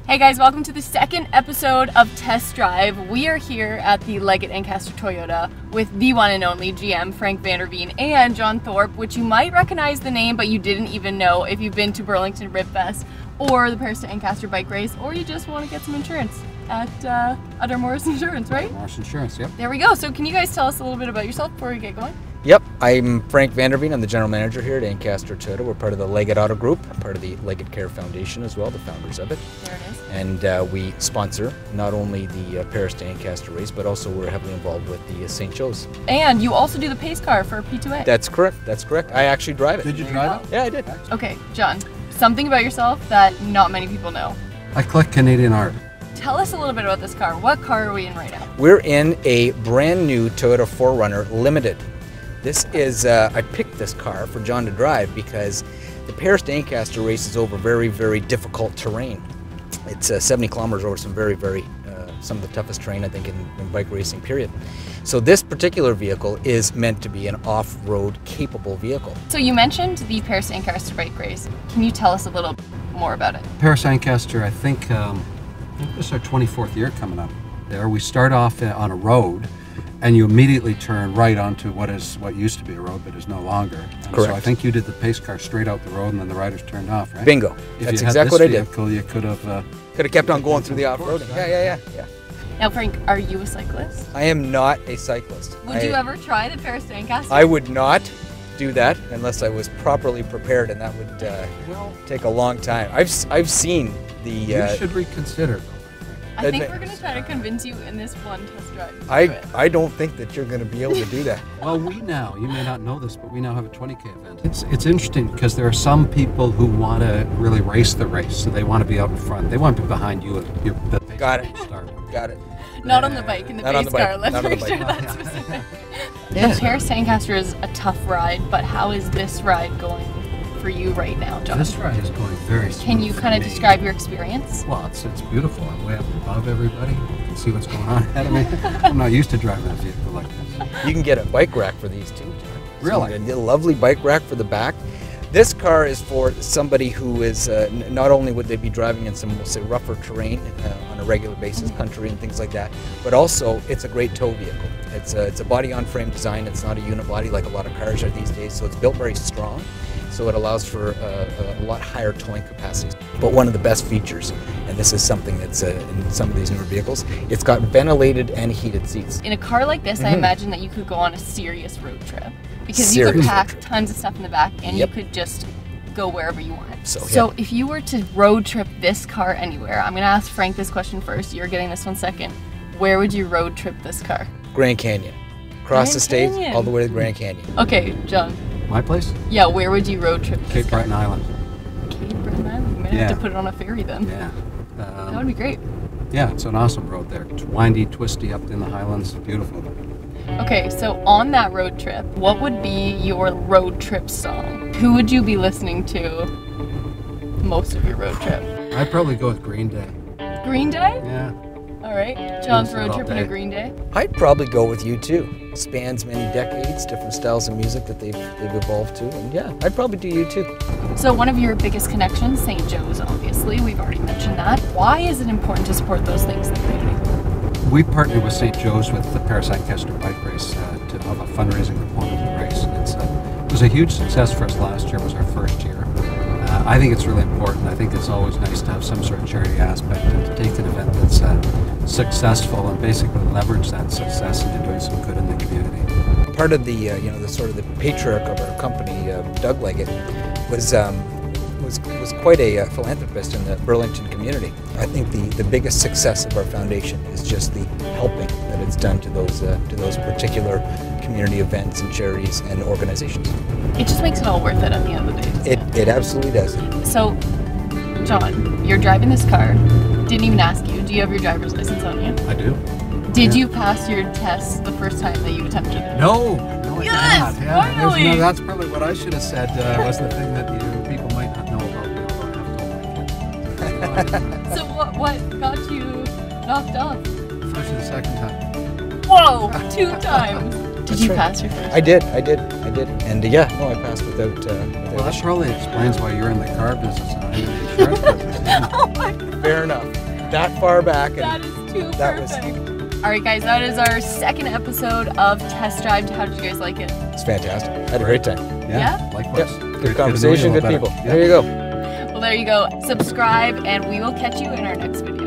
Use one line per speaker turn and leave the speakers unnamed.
Hey guys, welcome to the second episode of Test Drive. We are here at the Leggat Ancaster Toyota with the one and only GM Frank Vanderveen and John Thorpe, which you might recognize the name, but you didn't even know if you've been to Burlington Rib Fest or the Paris to Ancaster Bike Race, or you just want to get some insurance at Utter Morris Insurance, right?
Morris Insurance, yep.
There we go. So can you guys tell us a little bit about yourself before we get going?
Yep, I'm Frank Vanderveen. I'm the general manager here at Ancaster Toyota. We're part of the Leggat Auto Group, part of the Leggat Care Foundation as well, the founders of it.
There it is.
And we sponsor not only the Paris to Ancaster race, but also we're heavily involved with the St. Joe's.
And you also do the pace car for P2A.
That's correct, that's correct. I actually drive it.
Did you drive it?
Yeah, I did.
Okay, John, something about yourself that not many people know.
I collect Canadian art.
Tell us a little bit about this car. What car are we in right now?
We're in a brand new Toyota 4Runner Limited. This is, I picked this car for John to drive because the Paris to Ancaster race is over very, very difficult terrain. It's 70 kilometers over some some of the toughest terrain, I think, in bike racing, period. So this particular vehicle is meant to be an off-road capable vehicle.
So you mentioned the Paris to Ancaster Bike Race. Can you tell us a little more about it?
Paris Ancaster, I think this is our 24th year coming up there. We start off on a road, and you immediately turn right onto what used to be a road but is no longer. And
correct.
So I think you did the pace car straight out the road and then the riders turned off, right?
Bingo.
If
That's
you
exactly what I did.
Vehicle, you could have
kept on going through the off-roading. Yeah.
Now, Frank, are you a cyclist?
I am not a cyclist.
Would you ever try the Paris to Ancaster?
I would not do that unless I was properly prepared, and that would take a long time. I've seen the.
You should reconsider.
I think we're going to try to convince you in this one test drive.
I don't think that you're going to be able to do that.
Well, you may not know this, but we now have a 20K event. It's interesting because there are some people who want to really race the race, so they want to be out in front. They want to be behind you at the pace
Got it.
Start.
Got it.
Not on the bike, in the pace car. Let's make sure that's specific. The Paris to Ancaster is a tough ride, but how is this ride going for you right now, John?
This ride is going very smooth.
Can you kind of describe your experience?
Well, it's beautiful. I'm way up above everybody. You can see what's going on ahead of me. I'm not used to driving a vehicle like this.
You can get a bike rack for these too, John.
Really?
So a lovely bike rack for the back. This car is for somebody who is, not only would they be driving in some, we'll say, rougher terrain on a regular basis, country and things like that, but also it's a great tow vehicle. It's a body-on-frame design. It's not a unibody like a lot of cars are these days, so it's built very strong. So it allows for a lot higher towing capacities. But one of the best features, and this is something that's in some of these newer vehicles, it's got ventilated and heated seats.
In a car like this, I imagine that you could go on a serious road trip. Because you could pack tons of stuff in the back and you could just go wherever you want. So if you were to road trip this car anywhere, I'm going to ask Frank this question first, you're getting this one second. Where would you road trip this car?
Grand Canyon. Across the state, all the way to the Grand Canyon.
Okay, John.
My place?
Yeah, where would you road trip this
Cape
car?
Breton Island.
Cape Breton Island? You might have to put it on a ferry then.
Yeah.
That would be great.
Yeah, it's an awesome road there. It's windy, twisty up in the highlands. Beautiful.
Okay, so on that road trip, what would be your road trip song? Who would you be listening to most of your road trip?
I'd probably go with Green Day.
Green Day?
Yeah.
All right. John's road trip in a Green Day?
I'd probably go with U2. Spans many decades, different styles of music that they've evolved to, and yeah, I'd probably do U2.
So one of your biggest connections, St. Joe's, obviously. We've already mentioned that. Why is it important to support those things in the community?
We partnered with St. Joe's with the Paris Ancaster Bike Race to have a fundraising component of the race. It was a huge success for us last year. It was our first year. I think it's really important. I think it's always nice to have some sort of charity aspect and to take an event that's successful and basically leverage that success into doing some good in the community.
Part of the the sort of the patriarch of our company, Doug Leggat, was quite a philanthropist in the Burlington community. I think the biggest success of our foundation is just the helping that it's done to those particular community events and charities and organizations.
It just makes it all worth it at the end of the day.
It absolutely does.
So, John, you're driving this car. Didn't even ask you. Do you have your driver's license on you?
I do.
Did you pass your test the first time that you attempted it?
No,
yes,
I did not.
finally!
That's probably what I should have said. Was the thing that people might not know about me. I've told my kids.
So what got you knocked off?
First and second time.
Whoa, 2 times. Did you pass your first?
I did, and yeah, no, I passed without
Well, that probably explains why you're in the car business. insurance business.
Oh my God.
Fair enough. That far back. And
That is too
that was.
perfect. All right, guys, that is our second episode of Test Drive. How did you guys like it?
It's fantastic. I had a great time.
Yeah?
Likewise.
Yep.
Good
Good conversation, good people. There you go.
Well, there you go. Subscribe, and we will catch you in our next video.